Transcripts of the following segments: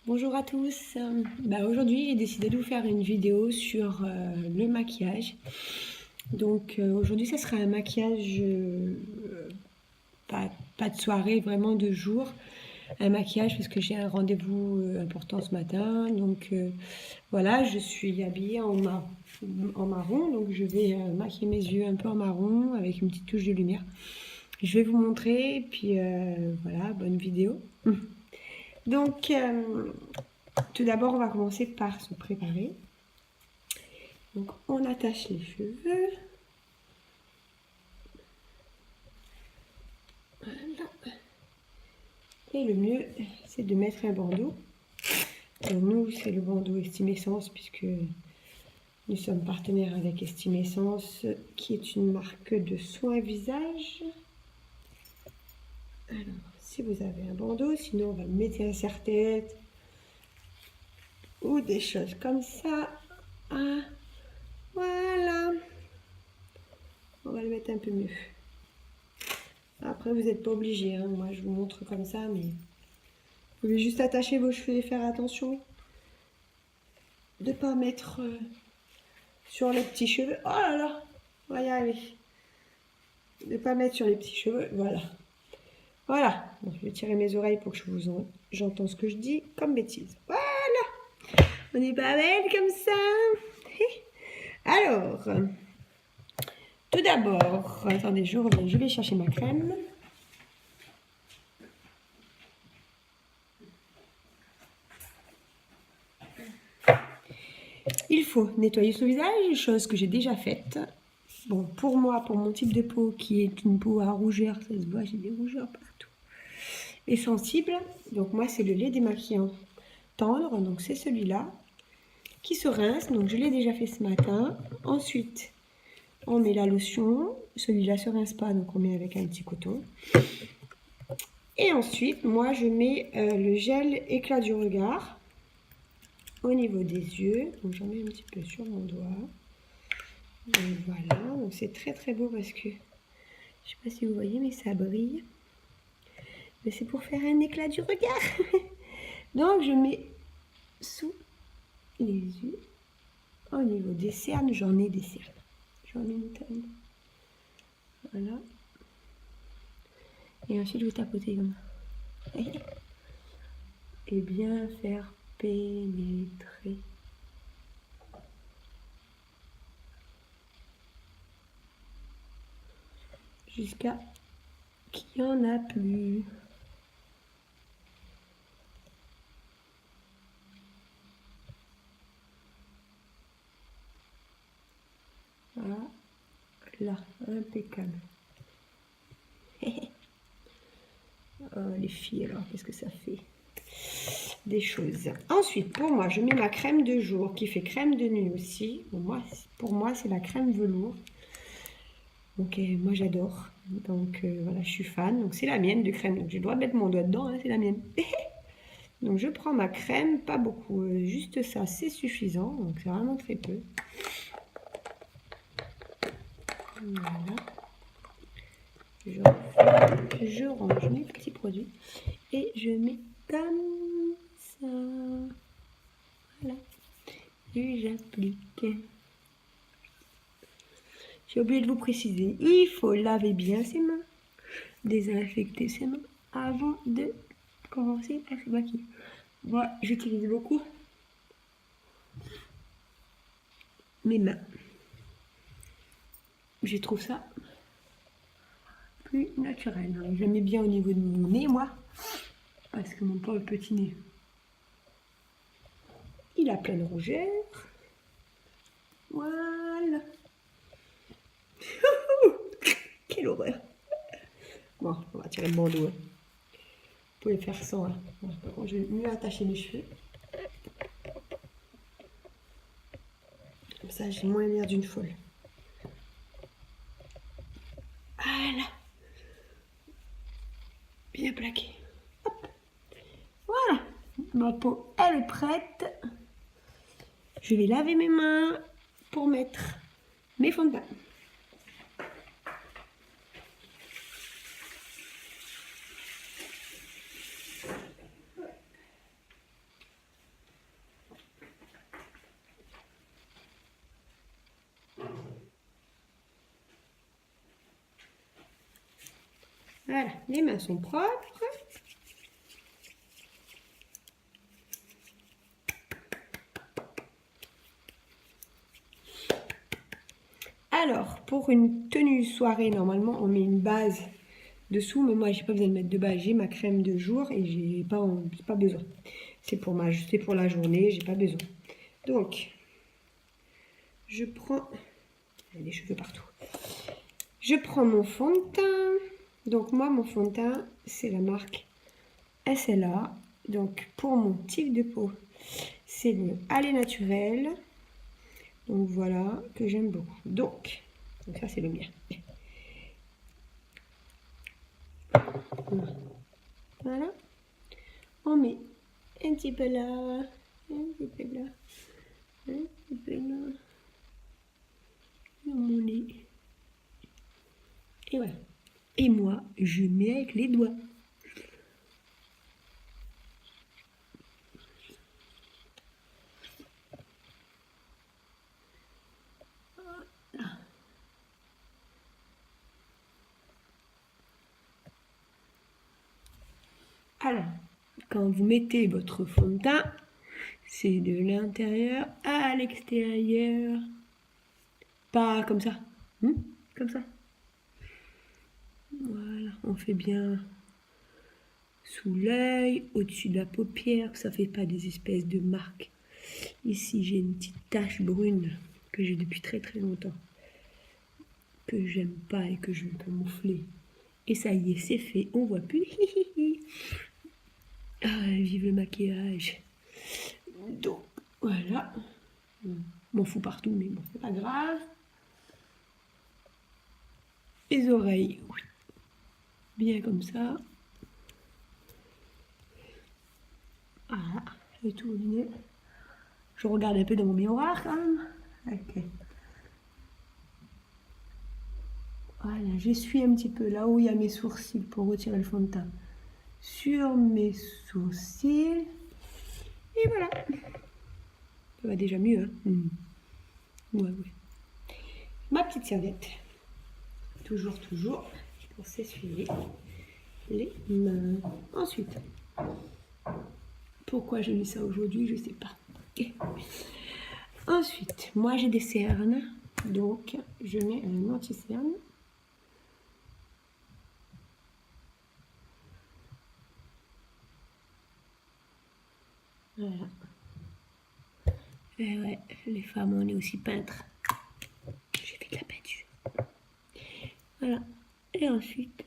Bonjour à tous. Aujourd'hui, j'ai décidé de vous faire une vidéo sur le maquillage. Donc aujourd'hui, ça sera un maquillage pas de soirée, vraiment de jour. Un maquillage parce que j'ai un rendez-vous important ce matin. Donc voilà, je suis habillée en marron. Donc je vais maquiller mes yeux un peu en marron avec une petite touche de lumière. Je vais vous montrer et puis voilà, bonne vidéo. Donc tout d'abord, on va commencer par se préparer. Donc, on attache les cheveux. Voilà. Et le mieux, c'est de mettre un bandeau. Donc, nous, c'est le bandeau Estime Essence, puisque nous sommes partenaires avec Estime Essence, qui est une marque de soins visage. Alors, si vous avez un bandeau, sinon on va mettre un serre-tête ou des choses comme ça. Ah, voilà. On va le mettre un peu mieux. Après, vous n'êtes pas obligé, hein. Moi, je vous montre comme ça, mais vous pouvez juste attacher vos cheveux et faire attention de ne pas mettre sur les petits cheveux. Oh là là, on va y arriver. De ne pas mettre sur les petits cheveux, voilà. Voilà, bon, je vais tirer mes oreilles pour que j'entends ce que je dis comme bêtise. Voilà, on est pas belle comme ça. Alors, tout d'abord, attendez, je reviens, je vais chercher ma crème. Il faut nettoyer son visage, chose que j'ai déjà faite. Bon, pour moi, pour mon type de peau, qui est une peau à rougeur, ça se voit, j'ai des rougeurs partout. Et sensible, donc moi, c'est le lait démaquillant tendre, donc c'est celui-là, qui se rince, donc je l'ai déjà fait ce matin. Ensuite, on met la lotion, celui-là se rince pas, donc on met avec un petit coton. Et ensuite, moi, je mets le gel éclat du regard au niveau des yeux, donc j'en mets un petit peu sur mon doigt. Donc voilà, donc c'est très très beau parce que, je sais pas si vous voyez, mais ça brille. Mais c'est pour faire un éclat du regard. Donc je mets sous les yeux, au niveau des cernes, j'en ai des cernes. J'en ai une tonne. Voilà. Et ensuite vous tapotez comme ça. Et bien faire pénétrer. Jusqu'à qu'il n'y en a plus. Voilà. Là, impeccable. Oh, les filles, alors, qu'est-ce que ça fait? Des choses. Ensuite, pour moi, je mets ma crème de jour qui fait crème de nuit aussi. Pour moi, c'est la crème velours. Donc, moi, j'adore. Donc, voilà, je suis fan. Donc, c'est la mienne de crème. Donc, je dois mettre mon doigt dedans, hein, c'est la mienne. Donc, je prends ma crème, pas beaucoup. Juste ça, c'est suffisant. Donc, c'est vraiment très peu. Voilà. Je range mes petits produits. Et je mets comme ça. Voilà. Et j'applique. J'ai oublié de vous préciser, il faut laver bien ses mains, désinfecter ses mains avant de commencer à se maquiller. Moi, j'utilise beaucoup mes mains. Je trouve ça plus naturel. Je le mets bien au niveau de mon nez, moi, parce que mon pauvre petit nez, il a plein de rougeur. Voilà. Quelle horreur. Bon, on va tirer le bandeau. Hein. Vous pouvez faire sans. Hein. Bon, je vais mieux attacher mes cheveux. Comme ça, j'ai moins l'air d'une folle. Voilà. Bien plaqué. Hop. Voilà. Ma peau, elle est prête. Je vais laver mes mains pour mettre mes fonds de teint. Voilà, les mains sont propres. Alors, pour une tenue soirée, normalement, on met une base dessous, mais moi, j'ai pas besoin de mettre de base. J'ai ma crème de jour et j'ai pas besoin. C'est pour la journée, j'ai pas besoin. Donc, je prends... J'ai des cheveux partout. Je prends mon fond de teint. Donc, moi, mon fond de teint, c'est la marque SLA. Donc, pour mon type de peau, c'est le Allez Naturel. Donc, voilà, que j'aime beaucoup. Donc ça, c'est le mien. Voilà. On met un petit peu là, un petit peu là, un petit peu là, dans mon nez. Et voilà. Et moi, je mets avec les doigts. Voilà. Alors, quand vous mettez votre fond de teint, c'est de l'intérieur à l'extérieur. Pas comme ça. Comme ça. Voilà, on fait bien sous l'œil, au-dessus de la paupière, que ça fait pas des espèces de marques. Ici, j'ai une petite tache brune que j'ai depuis très très longtemps, que j'aime pas et que je veux camoufler. Et ça y est, c'est fait, on voit plus. Ah, vive le maquillage. Donc, voilà. M'en fous partout, mais bon, c'est pas grave. Les oreilles, oui. Bien comme ça. Voilà, j'ai tout terminé. Je regarde un peu dans mon miroir quand même. Ok. Voilà, j'essuie un petit peu là où il y a mes sourcils pour retirer le fond de teint. Sur mes sourcils. Et voilà. Ça va déjà mieux, hein. Ouais. Ma petite serviette. Toujours, pour s'essuyer les mains. Ensuite, pourquoi j'ai mis ça aujourd'hui, je sais pas. Ensuite, moi j'ai des cernes, donc je mets un anti-cerne. Voilà. Et ouais, les femmes, on est aussi peintres. J'ai fait de la peinture. Voilà. Et ensuite,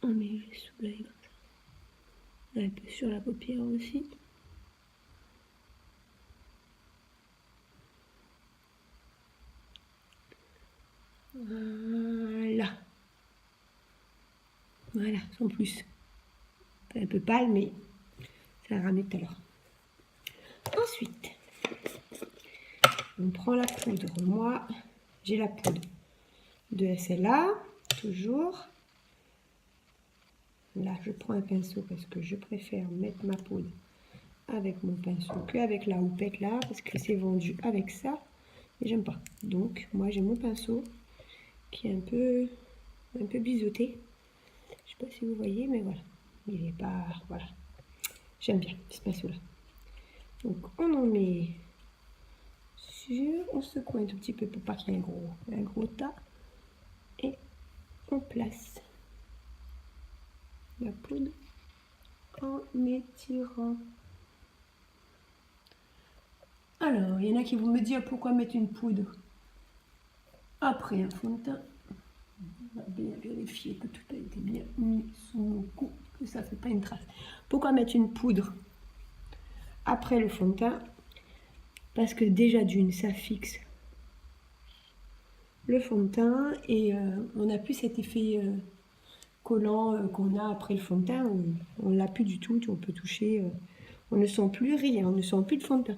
on met juste sous l'œil. Un peu sur la paupière aussi. Voilà. Voilà, sans plus. Un peu pâle, mais ça va ramener tout à l'heure. Ensuite, on prend la poudre. Moi, j'ai la poudre de SLA, toujours. Là, je prends un pinceau parce que je préfère mettre ma poudre avec mon pinceau qu'avec la houppette là, parce que c'est vendu avec ça. Et j'aime pas. Donc, moi, j'ai mon pinceau qui est un peu biseauté. Je sais pas si vous voyez, mais voilà. Il est pas... Voilà. J'aime bien ce pinceau-là. Donc, on en met sur... On secoue un tout petit peu pour pas qu'il y ait un gros tas. Et on place la poudre en étirant. Alors, il y en a qui vont me dire pourquoi mettre une poudre après un fond de teint. On va bien vérifier que tout a été bien mis sous mon cou, que ça ne fait pas une trace. Pourquoi mettre une poudre après le fond de teint? Parce que déjà d'une, ça fixe le fond de teint et on n'a plus cet effet collant qu'on a après le fond de teint. On ne l'a plus du tout, on peut toucher... on ne sent plus rien, on ne sent plus de fond de teint.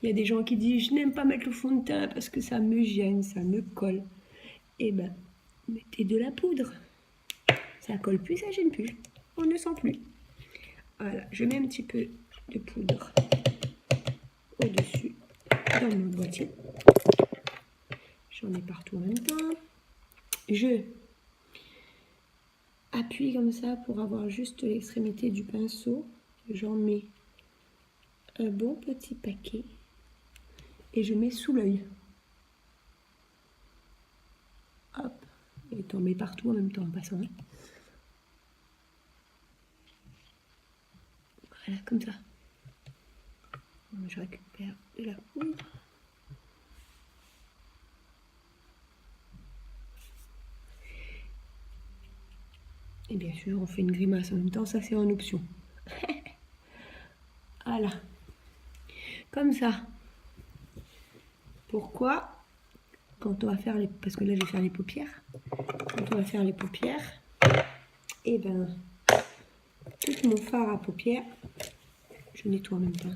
Il y a des gens qui disent « je n'aime pas mettre le fond de teint parce que ça me gêne, ça me colle ». Eh ben, mettez de la poudre. Ça colle plus, ça gêne plus. On ne sent plus. Voilà, je mets un petit peu de poudre au-dessus dans mon boîtier. J'en ai partout en même temps. Je appuie comme ça pour avoir juste l'extrémité du pinceau. J'en mets un bon petit paquet et je mets sous l'œil. Hop, et t'en mets partout en même temps en passant. Hein. Voilà, comme ça. Je récupère de la poudre. Et bien sûr, on fait une grimace en même temps, ça c'est en option. Voilà. Comme ça. Pourquoi? Quand on va faire les... Parce que là, je vais faire les paupières. Quand on va faire les paupières, et ben, tout mon fard à paupières, je nettoie en même temps,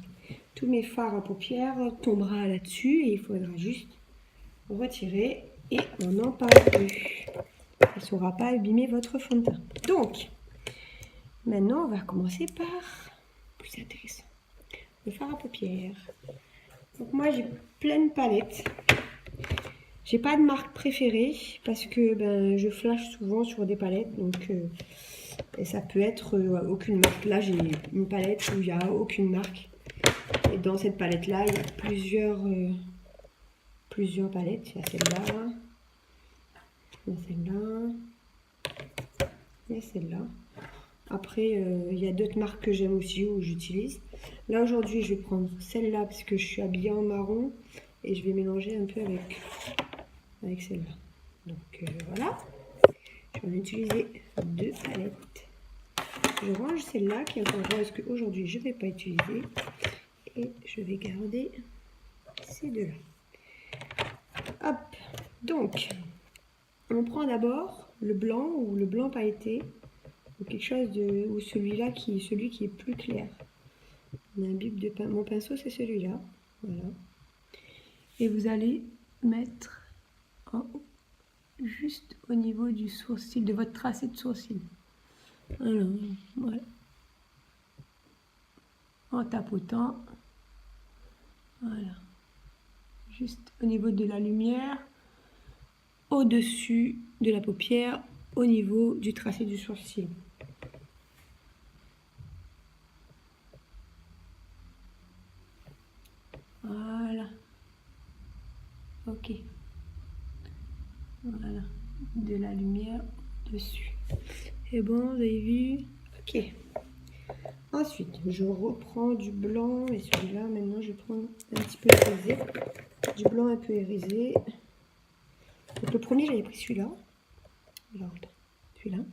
tous mes fards à paupières tombera là-dessus et il faudra juste retirer et on n'en parle plus. Ça ne saura pas abîmer votre fond de teint. Donc, maintenant, on va commencer par plus intéressant. Le fard à paupières. Donc moi, j'ai plein de palettes. J'ai pas de marque préférée parce que ben, je flash souvent sur des palettes. Donc, et ça peut être aucune marque. Là, j'ai une palette où il n'y a aucune marque. Et dans cette palette-là, il y a plusieurs palettes. Il y a celle-là. Il y a celle-là. Il y a celle-là. Après, il y a d'autres marques que j'aime aussi où j'utilise. Là, aujourd'hui, je vais prendre celle-là parce que je suis habillée en marron. Et je vais mélanger un peu avec celle-là. Donc, voilà. Je vais en utiliser 2 palettes. Je range celle-là qui est encore rose qu'aujourd'hui, je ne vais pas utiliser. Et je vais garder ces deux-là. Hop. Donc, on prend d'abord le blanc ou le blanc pailleté. Ou quelque chose de... Ou celui-là celui qui est plus clair. On a un bip de mon pinceau, c'est celui-là. Voilà. Et vous allez mettre en haut, juste au niveau du sourcil, de votre tracé de sourcil. Alors, voilà. En tapotant. Voilà. Juste au niveau de la lumière, au-dessus de la paupière, au niveau du tracé du sourcil. Voilà. Ok. Voilà. De la lumière dessus. C'est bon, vous avez vu? Ok. Ensuite, je reprends du blanc et celui-là, maintenant, je prends un petit peu irisé. Du blanc un peu irisé. Donc, le premier, j'avais pris celui-là. Alors, celui-là.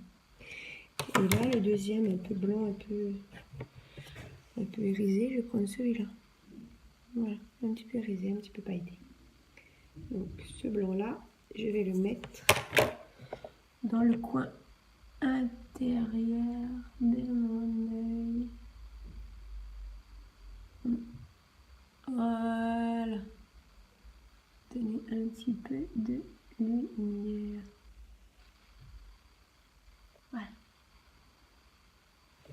Et là, le deuxième, un peu blanc, un peu irisé, je vais prendre celui-là. Voilà, un petit peu irisé, un petit peu pailleté. Donc, ce blanc-là, je vais le mettre dans le coin intérieur de mon œil. Voilà. Donner un petit peu de lumière. Voilà.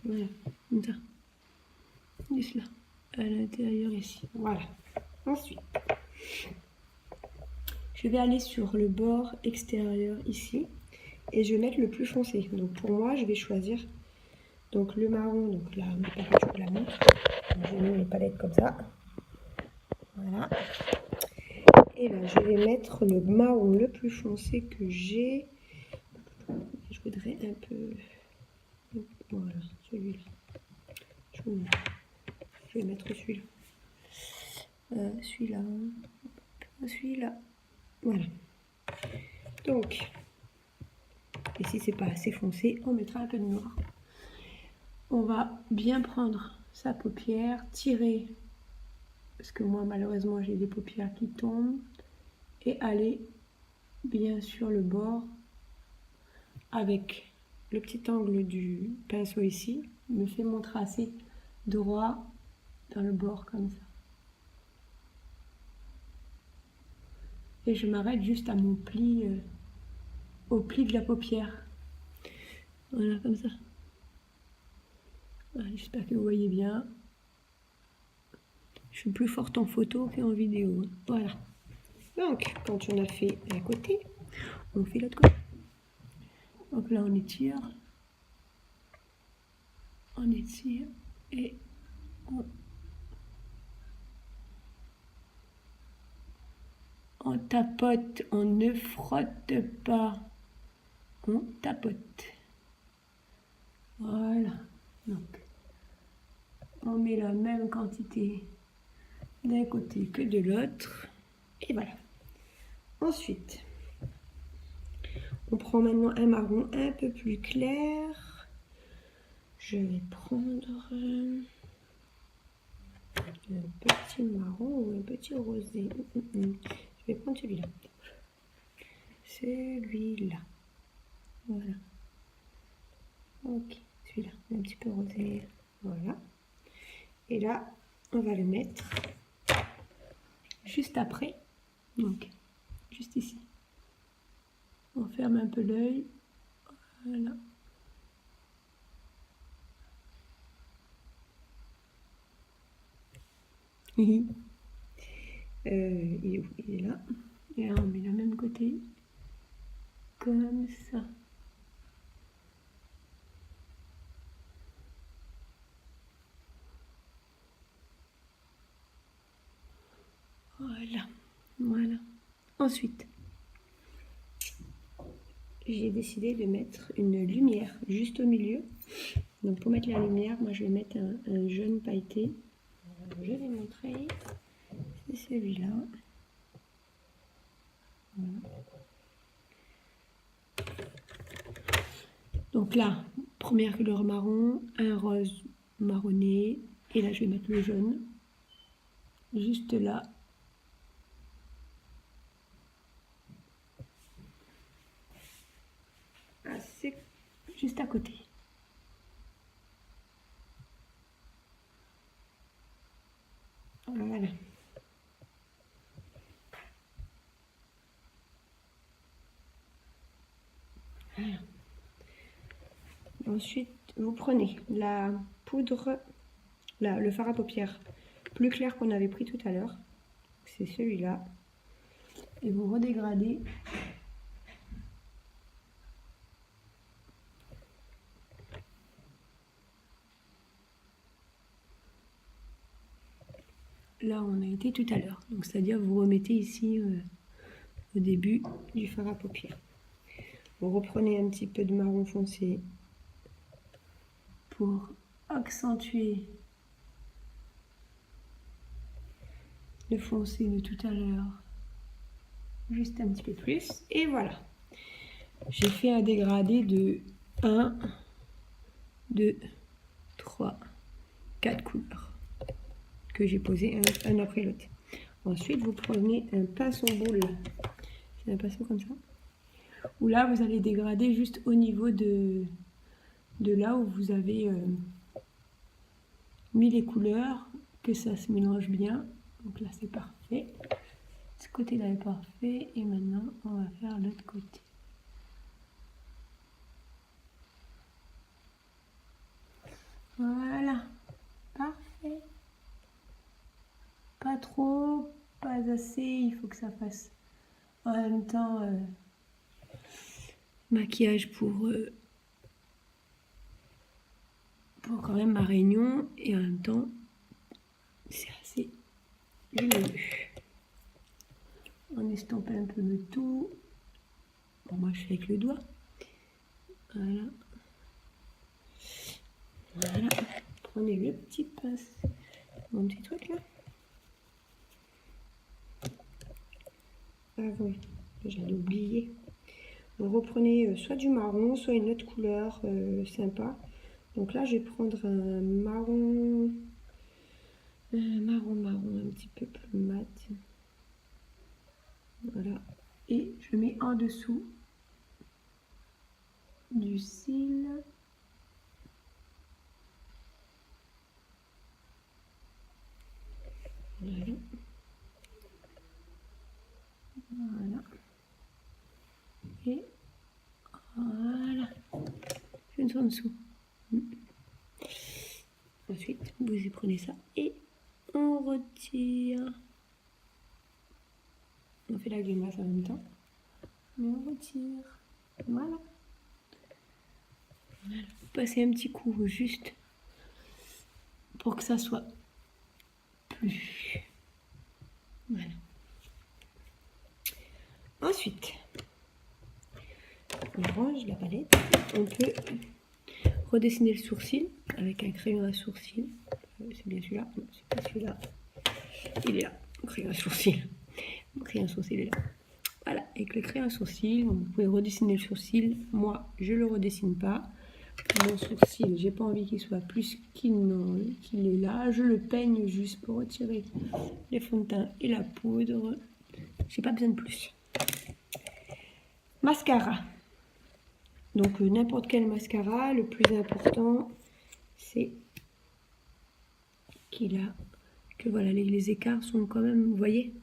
Voilà, comme ça. Juste là, à l'intérieur ici. Voilà. Ensuite, je vais aller sur le bord extérieur ici et je vais mettre le plus foncé. Donc pour moi, je vais choisir donc le marron. Donc là, ma palette, je vous la montre. J'ai mis mes palettes comme ça. Voilà. Et là, je vais mettre le marron le plus foncé que j'ai. Je voudrais un peu... Voilà, celui-là. Je vais mettre celui-là. Celui-là. Celui-là. Voilà. Donc, et si c'est pas assez foncé, on mettra un peu de noir. On va bien prendre sa paupière, tirer, parce que moi malheureusement j'ai des paupières qui tombent, et aller bien sur le bord avec le petit angle du pinceau ici, me fait mon tracé droit dans le bord comme ça. Et je m'arrête juste à mon pli, au pli de la paupière. Voilà, comme ça. Voilà, j'espère que vous voyez bien. Je suis plus forte en photo qu'en vidéo. Voilà. Donc, quand on a fait un côté, on fait l'autre côté. Donc là, on étire. on étire et on tapote, on ne frotte pas, on tapote. Voilà, donc on met la même quantité d'un côté que de l'autre, et voilà. Ensuite, on prend maintenant un marron un peu plus clair. Je vais prendre un petit marron ou un petit rosé. Je vais prendre celui-là. Celui-là. Voilà. Ok, celui-là, un petit peu rosé. Voilà. Et là, on va le mettre juste après. Donc, juste ici. On ferme un peu l'œil. Voilà. Il est où? Il est là. Et là, on met le même côté. Comme ça. Voilà. Voilà. Ensuite, j'ai décidé de mettre une lumière juste au milieu. Donc pour mettre la lumière, moi je vais mettre un jaune pailleté. Je vais montrer. C'est celui-là. Voilà. Donc là, première couleur marron, un rose marronné. Et là, je vais mettre le jaune. Juste là. Assez juste à côté. Voilà. Voilà. Ensuite, vous prenez la poudre, le fard à paupières plus clair qu'on avait pris tout à l'heure. C'est celui-là. Et vous redégradez. Là, on a été tout à l'heure. Donc, c'est-à-dire, vous remettez ici au début du fard à paupières. Vous reprenez un petit peu de marron foncé pour accentuer le foncé de tout à l'heure. Juste un petit peu plus. Et voilà. J'ai fait un dégradé de 1, 2, 3, 4 couleurs que j'ai posé un après l'autre. Ensuite, vous prenez un pinceau boule. C'est un pinceau comme ça. Où là, vous allez dégrader juste au niveau de là où vous avez mis les couleurs, que ça se mélange bien. Donc là, c'est parfait. Ce côté-là est parfait. Et maintenant, on va faire l'autre côté. Voilà. Parfait. Pas trop, pas assez. Il faut que ça fasse en même temps maquillage pour quand même ma réunion. Et en même temps, c'est assez lumineux. On estompe un peu le tout. Bon, moi, je fais avec le doigt. Voilà. Voilà. Prenez le petit pince. Mon petit truc là. Ah oui, j'allais oublier. Vous reprenez soit du marron, soit une autre couleur sympa. Donc là, je vais prendre un marron, marron, un petit peu plus mat. Voilà. Et je mets en dessous du cil. Voilà. Voilà. Et voilà. Juste en dessous. Ensuite, vous y prenez ça et on retire. On fait la grimace en même temps. Mais on retire. Voilà. Voilà. Vous passez un petit coup juste pour que ça soit plus. Voilà. Ensuite, on range la palette. On peut redessiner le sourcil avec un crayon à sourcil. C'est bien celui-là. Non, c'est pas celui-là. Il est là. Le crayon à sourcil. Le crayon à sourcil est là. Voilà, avec le crayon à sourcil, vous pouvez redessiner le sourcil. Moi, je le redessine pas. Mon sourcil, j'ai pas envie qu'il soit plus qu'il est là. Je le peigne juste pour retirer les fonds de teint et la poudre. J'ai pas besoin de plus. Mascara. Donc n'importe quel mascara, le plus important, c'est que voilà, les écarts sont quand même, vous voyez,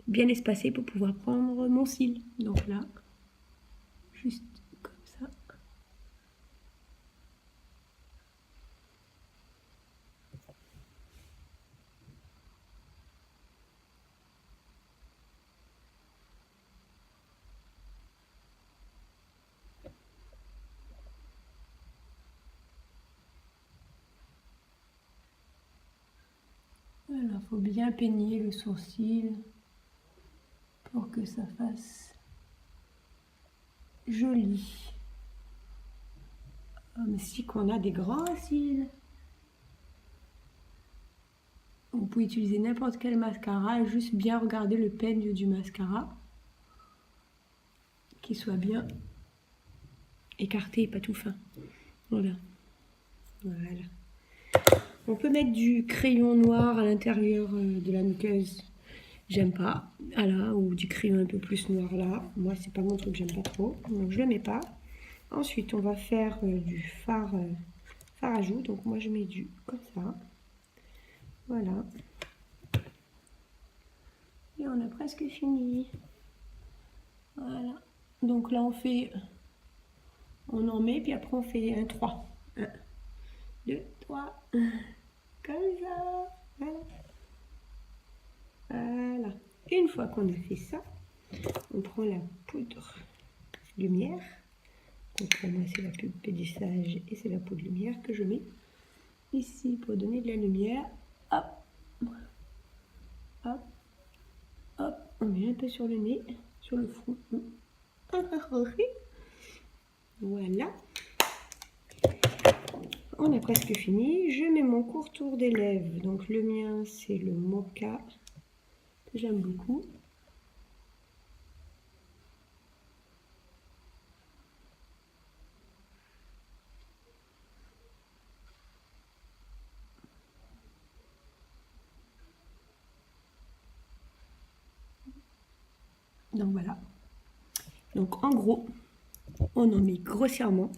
bien espacés pour pouvoir prendre mon cil. Donc là, juste comme ça. Voilà, il faut bien peigner le sourcil pour que ça fasse joli. Ah, mais si qu'on a des grands cils. Vous pouvez utiliser n'importe quel mascara, juste bien regarder le peigne du mascara, qu'il soit bien écarté et pas tout fin. Voilà. Voilà. On peut mettre du crayon noir à l'intérieur de la muqueuse. J'aime pas. Voilà, ou du crayon un peu plus noir là. Moi, c'est pas mon truc, j'aime pas trop. Donc, je le mets pas. Ensuite, on va faire du fard à joues. Donc, moi, je mets du comme ça. Voilà. Et on a presque fini. Voilà. Donc là, on en met, puis après, on fait un 3. 1, 2, 3. Comme ça. Voilà. Voilà. Une fois qu'on a fait ça, on prend la poudre lumière. Donc pour moi, c'est la poudre pédissage et c'est la poudre lumière que je mets ici pour donner de la lumière. Hop. Hop. Hop. On met un peu sur le nez, sur le front. Voilà. On a presque fini. Je mets mon contour des lèvres. Donc le mien, c'est le Mocha, que j'aime beaucoup. Donc voilà. Donc en gros, on en met grossièrement.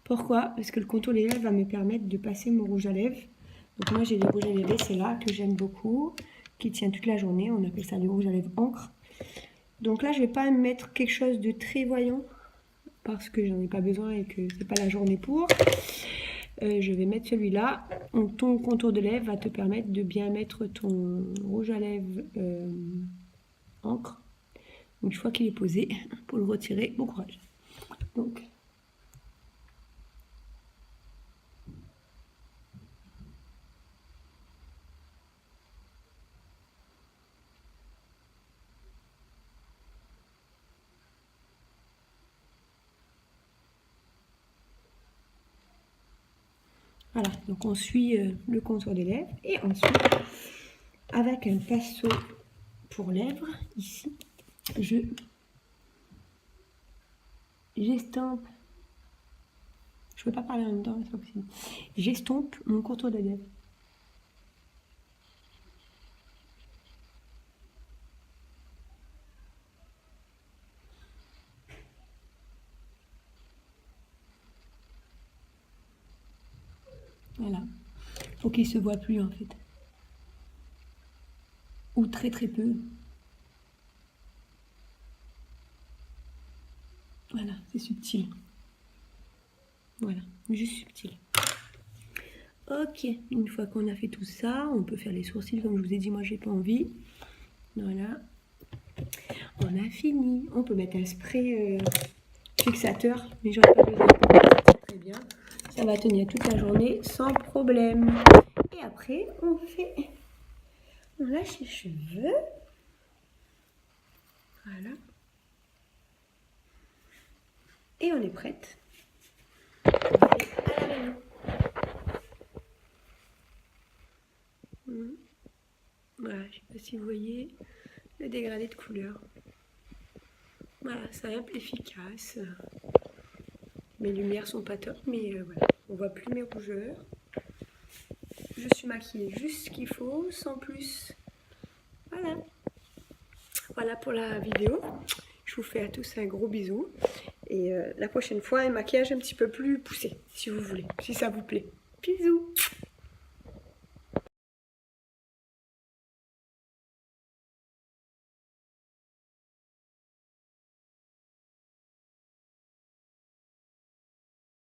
Pourquoi? Parce que le contour des lèvres va me permettre de passer mon rouge à lèvres. Donc moi j'ai des rouges à lèvres, c'est là que j'aime beaucoup, qui tient toute la journée. On appelle ça le rouge à lèvres encre. Donc là je vais pas mettre quelque chose de très voyant parce que j'en ai pas besoin et que c'est pas la journée pour. Je vais mettre celui-là. Ton contour de lèvres va te permettre de bien mettre ton rouge à lèvres encre. Une fois qu'il est posé, pour le retirer, bon courage. Donc, voilà, donc on suit le contour des lèvres et ensuite, avec un pinceau pour lèvres, ici, j'estompe, je ne peux pas parler en même temps, c'est pas possible. J'estompe mon contour des lèvres. Voilà, faut qu'il se voit plus en fait. Ou très très peu. Voilà, c'est subtil. Voilà, juste subtil. Ok, une fois qu'on a fait tout ça, on peut faire les sourcils comme je vous ai dit, moi j'ai pas envie. Voilà, on a fini. On peut mettre un spray fixateur, mais j'en ai pas besoin. Très bien, ça va tenir toute la journée sans problème. après, on lâche les cheveux. Voilà. Et on est prête. On va aller à la réunion. Voilà, je ne sais pas si vous voyez le dégradé de couleur. Voilà, simple, efficace. Mes lumières sont pas top, mais voilà, on voit plus mes rougeurs. Je suis maquillée juste ce qu'il faut, sans plus. Voilà. Voilà pour la vidéo. Je vous fais à tous un gros bisou. Et la prochaine fois, un maquillage un petit peu plus poussé, si vous voulez, si ça vous plaît. Bisous!